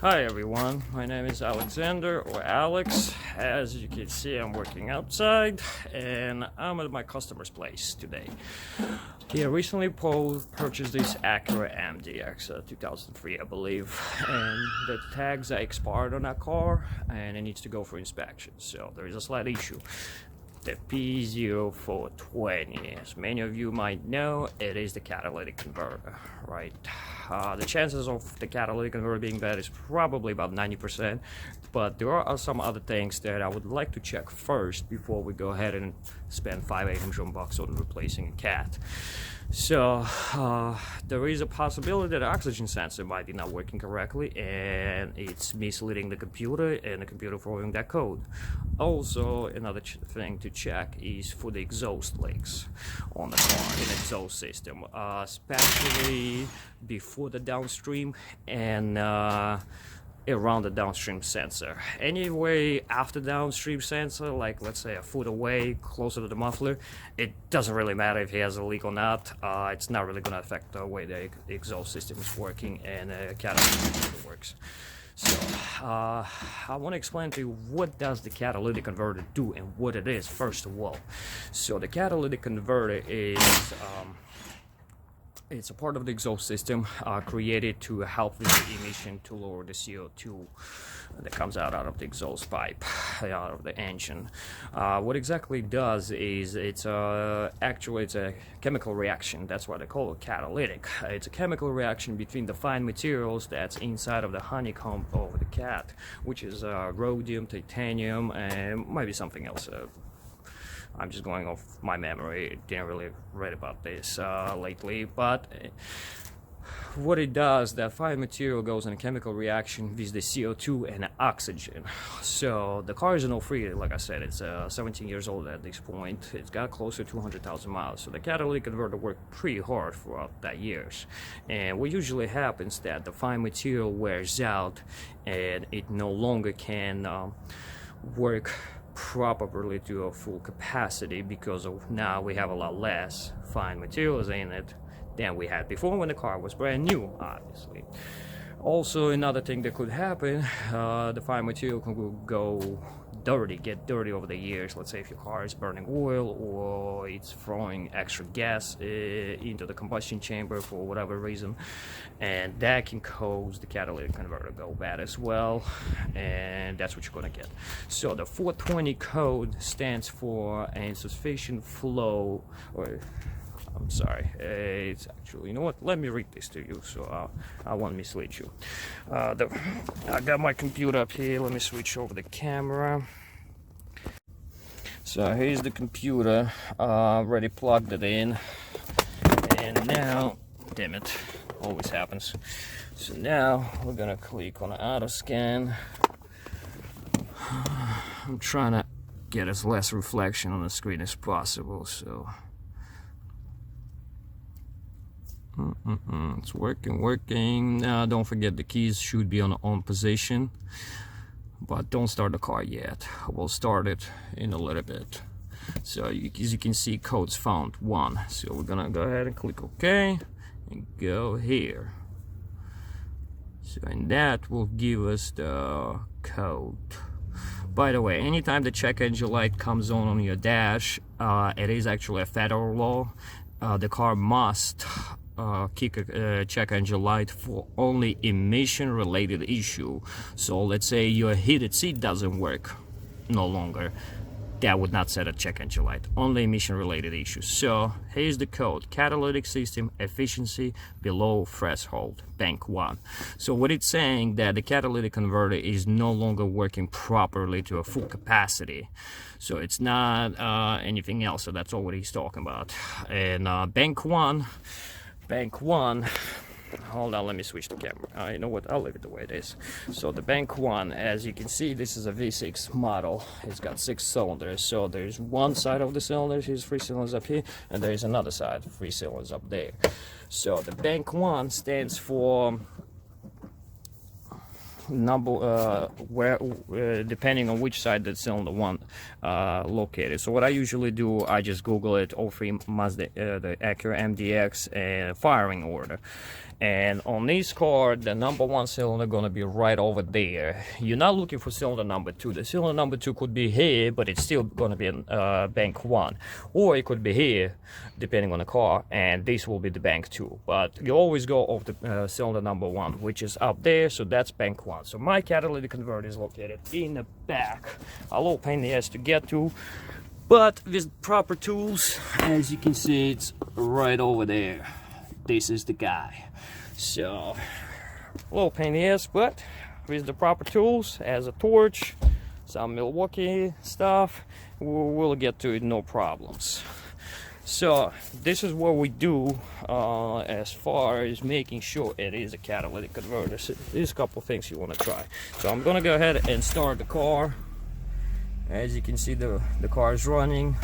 Hi everyone, my name is Alexander or Alex. As you can see, I'm working outside and I'm at my customer's place today. He recently purchased this Acura MDX 2003, I believe, and the tags are expired on that car and it needs to go for inspection. So there is a slight issue. The P0420, as many of you might know, it is the catalytic converter, right? The chances of the catalytic converter being bad is probably about 90%, but there are some other things that I would like to check first before we go ahead and spend $500-800 on replacing a cat. So there is a possibility that the oxygen sensor might be not working correctly and it's misleading the computer and the computer throwing that code. Also, another thing to check is for the exhaust leaks on the car in the exhaust system, especially before the downstream and around the downstream sensor. Anyway, after downstream sensor, like let's say a foot away, closer to the muffler, it doesn't really matter if he has a leak or not. It's not really going to affect the way the exhaust system is working and catalytic works. So I want to explain to you what does the catalytic converter do and what it is first of all. So the catalytic converter is it's a part of the exhaust system created to help with the emission to lower the CO2 that comes out of the exhaust pipe, out of the engine. What exactly it does is actually it's a chemical reaction. That's why they call it catalytic. It's a chemical reaction between the fine materials that's inside of the honeycomb of the cat, which is rhodium, titanium, and maybe something else. I'm just going off my memory. Didn't really read about this lately, but what it does, that fine material goes in a chemical reaction with the CO2 and oxygen. So the car is an 03, like I said, it's 17 years old at this point. It's got close to 200,000 miles. So the catalytic converter worked pretty hard throughout that years. And what usually happens that the fine material wears out and it no longer can work properly to a full capacity because of now we have a lot less fine materials in it than we had before when the car was brand new, obviously. Also, another thing that could happen, the fine material can get dirty over the years. Let's say if your car is burning oil or it's throwing extra gas into the combustion chamber for whatever reason, and that can cause the catalytic converter to go bad as well, and that's what you're going to get. So the 420 code stands for insufficient flow, or I'm sorry, it's actually, you know what, let me read this to you so I won't mislead you. I got my computer up here, let me switch over the camera. So here's the computer, already plugged it in, and now, damn it, always happens. So now we're gonna click on auto scan. I'm trying to get as less reflection on the screen as possible, so it's working. Now don't forget the keys should be on the on position, but don't start the car yet. We'll start it in a little bit. So as you can see, codes found 1. So we're gonna go ahead and click OK and go here. So and that will give us the code. By the way, anytime the check engine light comes on your dash, it is actually a federal law. The car must kick a check engine light for only emission related issue. So let's say your heated seat doesn't work no longer, that would not set a check engine light, only emission related issues. So here's the code: catalytic system efficiency below threshold, bank 1. So what it's saying that the catalytic converter is no longer working properly to a full capacity. So it's not anything else. So that's all what he's talking about. And bank one, hold on, let me switch the camera. You know what, I'll leave it the way it is. So the bank 1, as you can see, this is a V6 model. It's got 6 cylinders. So there's one side of the cylinders, here's 3 cylinders up here, and there's another side, 3 cylinders up there. So the bank 1 stands for number depending on which side the cylinder 1 located. So what I usually do, I just Google it, 03 Mazda, the Acura MDX, and firing order, And on this car, the number 1 cylinder gonna be right over there. You're not looking for cylinder number 2. The cylinder number 2 could be here, but it's still gonna be in bank 1, or it could be here, depending on the car, and this will be the bank 2. But you always go off the cylinder number 1, which is up there, so that's bank 1. So my catalytic converter is located in the back. A little pain in the ass to get to, but with proper tools, as you can see, it's right over there. This is the guy. So, a little pain in the ass, but with the proper tools, as a torch, some Milwaukee stuff, we'll get to it no problems. So, this is what we do as far as making sure it is a catalytic converter. So there's a couple things you want to try. So I'm gonna go ahead and start the car. As you can see, the car is running.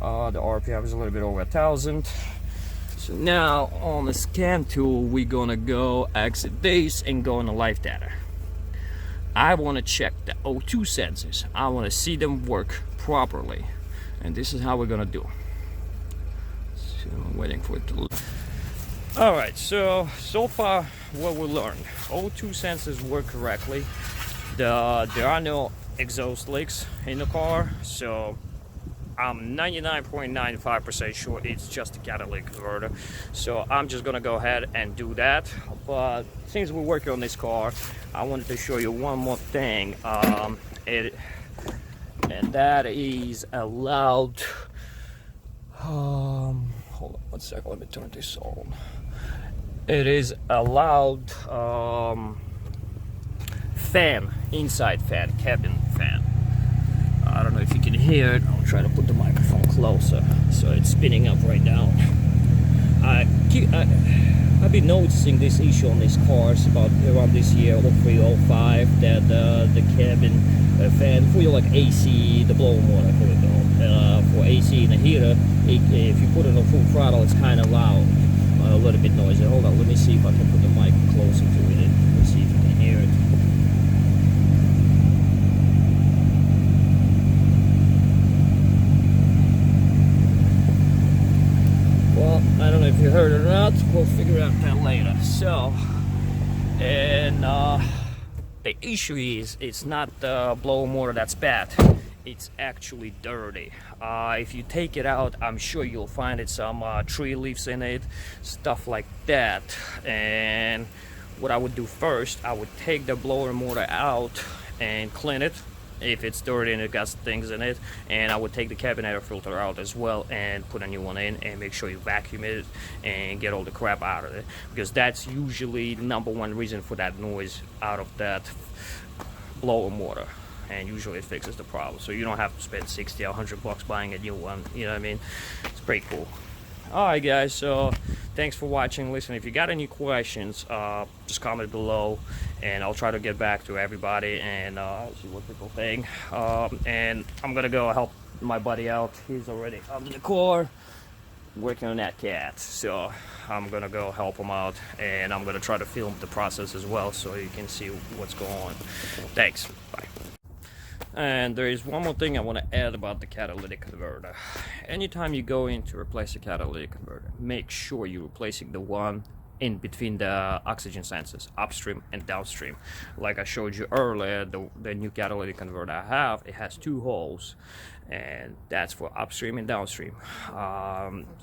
The RPM is a little bit over 1,000. So now on the scan tool, we're gonna go exit this and go on the live data. I want to check the O2 sensors. I want to see them work properly, and this is how we're gonna do. So I'm waiting for it to. All right. So far, what we learned: O2 sensors work correctly. There are no exhaust leaks in the car, so I'm 99.95% sure it's just a catalytic converter. So I'm just gonna go ahead and do that. But since we're working on this car, I wanted to show you one more thing. And that is allowed. Hold on 1 second. Let me turn this on. It is allowed fan, inside fan, cabin fan. I don't know if you can hear it. I'll try to put the microphone closer so it's spinning up right now. I've been noticing this issue on these cars about around this year, 0305, that the cabin fan for your like AC, the blower motor, here we go. For AC and the heater, if you put it on full throttle, it's kind of loud, a little bit noisy. Hold on, let me see if I can put the mic closer to it. Let's see if you can hear it. I don't know if you heard it or not. We'll figure out that later. So, and the issue is, it's not the blower motor that's bad. It's actually dirty. If you take it out, I'm sure you'll find it some tree leaves in it, stuff like that. And what I would do first, I would take the blower motor out and clean it if it's dirty and it got things in it, and I would take the cabin air filter out as well and put a new one in, and make sure you vacuum it and get all the crap out of it, because that's usually the number 1 reason for that noise out of that blower motor, and usually it fixes the problem, so you don't have to spend 60 or $100 buying a new one. You know what I mean? It's pretty cool. Alright guys, so thanks for watching. Listen, if you got any questions, just comment below and I'll try to get back to everybody and see what people think. And I'm gonna go help my buddy out. He's already under the car working on that cat, so I'm gonna go help him out, and I'm gonna try to film the process as well so you can see what's going on. Thanks, bye. And there is one more thing I want to add about the catalytic converter. Anytime you go in to replace a catalytic converter, make sure you're replacing the one in between the oxygen sensors, upstream and downstream. Like I showed you earlier, the new catalytic converter I have, it has 2 holes, and that's for upstream and downstream.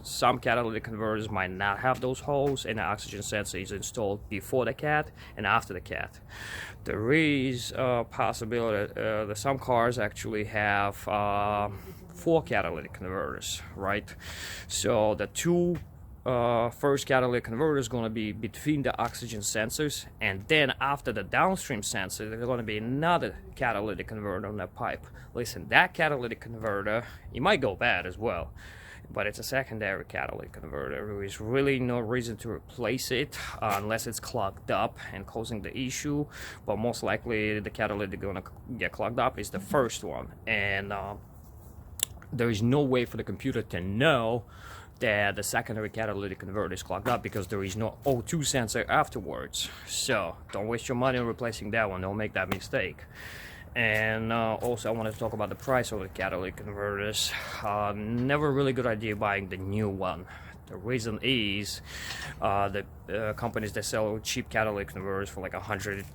Some catalytic converters might not have those holes, and the oxygen sensor is installed before the cat and after the cat. There is a possibility that some cars actually have 4 catalytic converters, right? So the 2 first catalytic converter is going to be between the oxygen sensors, and then after the downstream sensor there's going to be another catalytic converter on that pipe. Listen, that catalytic converter, it might go bad as well, but it's a secondary catalytic converter. There is really no reason to replace it unless it's clogged up and causing the issue, but most likely the catalytic going to get clogged up is the first one, and there is no way for the computer to know that the secondary catalytic converter is clogged up because there is no O2 sensor afterwards. So don't waste your money on replacing that one. Don't make that mistake. And also I wanted to talk about the price of the catalytic converters. Never a really good idea buying the new one. The reason is the companies that sell cheap catalytic converters for like $150,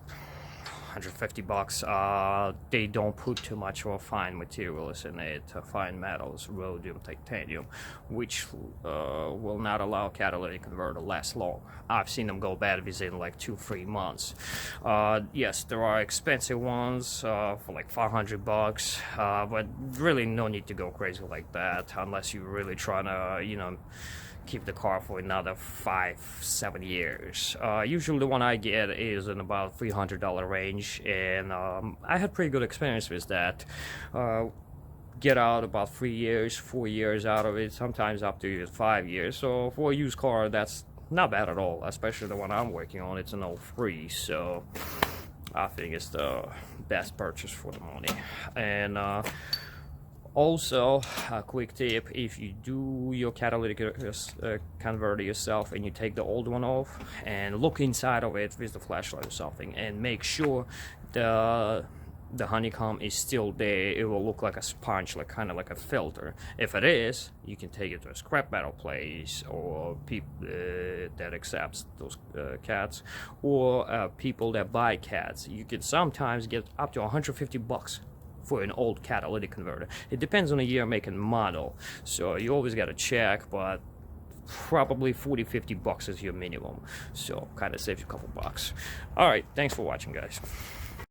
they don't put too much of fine materials in it, fine metals, rhodium, titanium, which will not allow catalytic converter to last long. I've seen them go bad within like 2-3 months. Yes, there are expensive ones for like $500, but really no need to go crazy like that unless you're really trying to, you know, keep the car for another 5-7 years. Usually the one I get is in about $300 range, and I had pretty good experience with that. Get out about 3 years, 4 years out of it, sometimes up to even 5 years. So for a used car, that's not bad at all, especially the one I'm working on. It's an 03, so I think it's the best purchase for the money. And also, a quick tip: if you do your catalytic converter yourself and you take the old one off and look inside of it with the flashlight or something and make sure the honeycomb is still there, it will look like a sponge, like kind of like a filter. If it is, you can take it to a scrap metal place or people that accepts those cats, or people that buy cats. You can sometimes get up to $150 for an old catalytic converter. It depends on the year, make, and model, so you always got to check, but probably $40-50 is your minimum, so kind of saves you a couple bucks. All right, thanks for watching, guys.